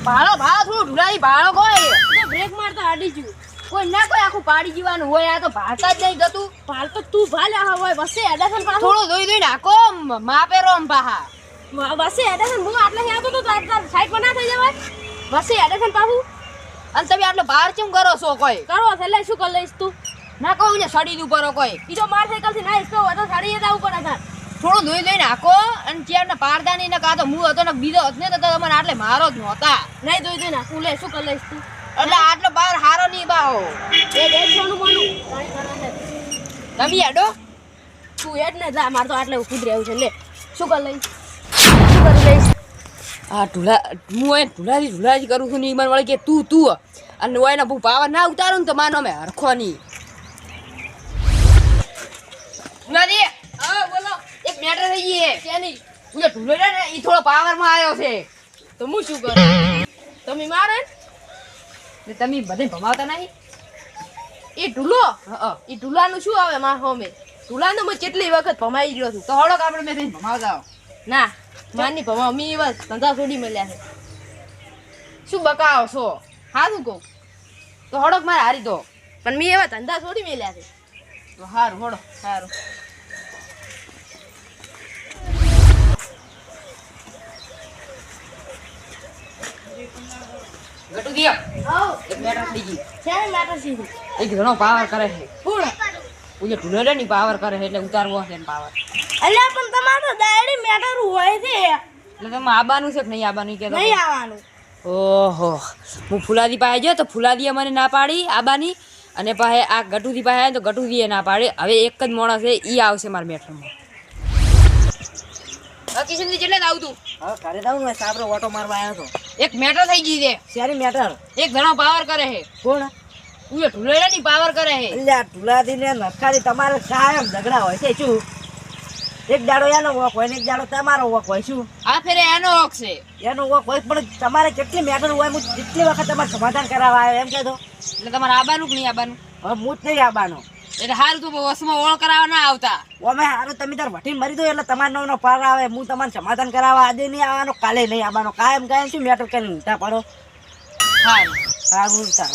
ભાળો થોડું ઢુલાઈ ભાળો કોઈ તો બ્રેક મારતા આડી ગયું. કોઈ ના કોઈ આખું પાડી જીવાનું હોય આ તો ભાળતા જ નહીં ગતું ભાલ તો તું ભાલ્યા હોય વસે એડાસન પાછું થોડું ધોઈ નાખો માપે રોમ પાહા વસે એડાસન હું આટલે આવતો તો આટલા સાઈડ પર ના થઈ જવાય વસે એડાસન પાછું અને તમે આટલો બહાર કેમ કરો છો કોઈ કરો એટલે શું કરી લઈશ તું ના કહું ને સડી દઉં કરો કોઈ બીજો માર સાયકલ થી ના ઈસકો હોય તો સાડી એ જવું પડે તાર થોડું ધોઈ નાખો અને ચેરના પારદા નહીં ને કાં તો હું હતો ને બીજો હતો ને તો તમારે આટલે મારો જ નહોતા નહીં ધોઈ નાખું લે શું કરી લઈશ તું એટલે આટલો બહાર હારો નહીં બાહો એ સોનું બોનું તમે હેડો તું હેડ ને જા માર તો આટલે ઉભી રહેવું છે લે શું કરી લઈશ શું કરી લઈશ આ ઢુલાજી કરું છું ને મને વળે કે તું અને ઓયના બહુ પાવર ના ઉતારું ને તો માનો મેં હરખો નહીં ઢુલાજી હા બોલો એક મેટર થઈ ગઈ કે નહીં તું ઢુલો ને એ થોડો પાવરમાં આવ્યો છે તો હું શું કરું તમે મારે ને તમે બધે ભમાવતા નહીં એ ઢૂલો હા એ ઢૂલાનું શું આવે માર હોમે ઢૂલાનું મેં કેટલી વખત ભમાઈ ગયો છું તો હળો આપણે મેં થઈને ભમાવતા આવો ના મારની ભમા મી બસ ધંધા છોડી મળ્યા છે શું બકાવો છો હા શું કહું તો હળક મારે હારી દો પણ મી એવા ધંધા છોડી મળ્યા છે તો સારું હળો સારું ગટુ દિયો આવ એક મેટર થઈ ગઈ છે મેટર સીધી એક ઘણો પાવર કરે છે પૂर्ण ઓય ઢુલો ની પાવર કરે છે એટલે ઉતારવો છે પાવર અલ્યા પણ તમારે તો ડાયરી મેટર હોય છે એટલે તમે આબાનું છે કે નહીં આબાનું કે નહીં આવવાનું ઓહો હું ફુલાદી પાસે ગયો તો ફુલાદીએ મને ના પાડી આબાની અને પાસે આ ગટુથી પાસે આવ્યા તો ગટુદીએ ના પાડી હવે એક જ માણસ છે એ આવશે મારા મેટરમાં કિશનજી કેટલે આવું તું હવે ઘરે જાઉં ને સાબરો ઓટો મારવા આવ્યો હતો એક મેટર થઈ ગઈ છે શેરી મેટર એક ઘણો પાવર કરે છે કોણ ઉએ ઢુલેડાની પાવર કરે છે અલ્યા ઢુલાદી ને નટકારી તમારે કાયમ ઝઘડા હોય છે શું એક દાડો એનો વોક હોય ને એક દાડો તમારો વોક હોય શું આ ફેરે એનો હક છે એનો વોક હોય પણ તમારે કેટલી મેટર હોય હું જેટલી વખત તમારે સમાધાન કરાવવા આવ્યો એમ કહેતો એટલે તમારે આબાનું કે નહીં આબાનું હવે હું જ નહીં આવવાનો એટલે હારું તું વસમાં ઓળ કરાવવા ના આવતા અમે સારું તમે તાર વટીને મરી દો એટલે તમારા નવનો પાર આવે હું તમારે સમાધાન કરાવવા આજે નહીં આવવાનો કાલે નહીં આવવાનો કાયમ શું મેટર કરીને ઊંધા પડો હારું સારું તાર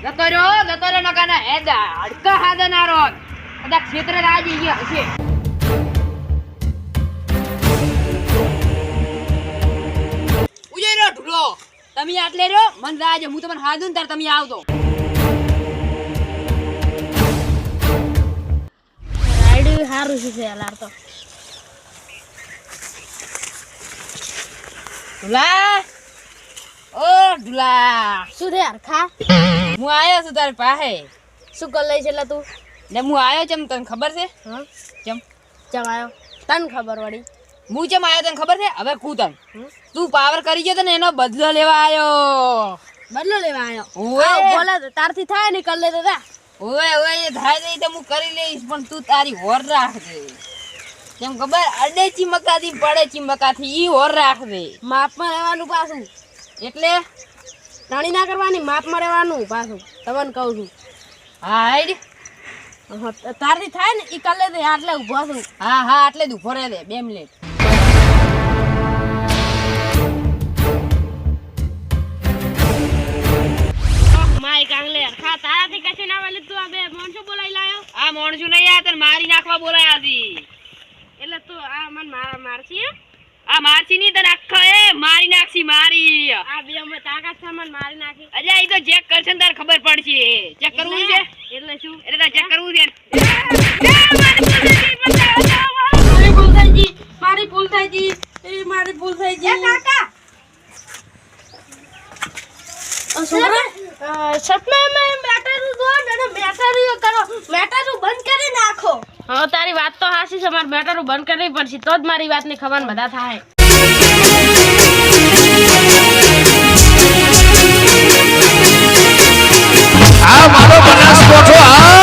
જતો રહ્યો નકાના હેદા હડકા હાદા ના રોત કદાચ ક્ષેત્ર રાજી ગયા હશે ઉજે રહ્યો ઢુલો તમે આટલે રહ્યો મન રાજ હું તમને હાદું ને તાર તમે આવતો રાયડું સારું છે યાર તો ઢુલા ઓ ઢુલા શું છે યાર ખા હું આવ્યો છું તારી પાસે શું કરી લઈશ એટલે તું ને હું આવ્યો છે તને ખબર છે હા કેમ ચમ આવ્યો તને ખબર વળી હું કેમ આવ્યો તને ખબર છે હવે કૂતન તું પાવર કરી ગયો તો ને એનો બદલો લેવા આવ્યો બદલો લેવા આવ્યો ઓવે. બોલે તો તારથી થાય ને કરી લે તો જા ઓવે એ થાય નહીં તો હું કરી લઈશ પણ તું તારી હોર રાખજે કેમ ખબર અડે ચીમકાથી પડે ચીમકાથી ઈ હોર રાખજે માપમાં રહેવાનું પાછું એટલે નાણી ના કરવાની માપમાં રહેવાનું પાછું તમને કહું છું હાઈડ તારથી થાય ને એ કરી લે તો આટલે ઊભો છું હા એટલે જ ઉભો રહે દે 2 મિનિટ માય કાંગલે ખા તારાથી કશું ના વાલે તું આ બે મોણસો બોલાઈ લાયો આ મોણસું નહીં આ તને મારી નાખવા બોલાયા હતી એટલે તું આ મન મારછી આ મારસી ની તને આખા એ મારી નાખશી મારી આ બે અમે તાકાત છે મન મારી નાખી અલ્યા ઈ તો ચેક કરશે ને તારે ખબર પડશે ચેક કરવું છે એટલે શું એટલે તારે ચેક કરવું છે મારી ભૂલ થઈ ગઈ એ મારી ભૂલ થઈ ગઈ કાકા સપના મેં મેટર દો ને મેટર કરો મેટર બંધ કરી નાખો હા તારી વાત તો હાસી છે મારે મેટર બંધ કરવી પડશે તો જ મારી વાતની ખબર બધા થાય આ મારો બનાસકોઠો આ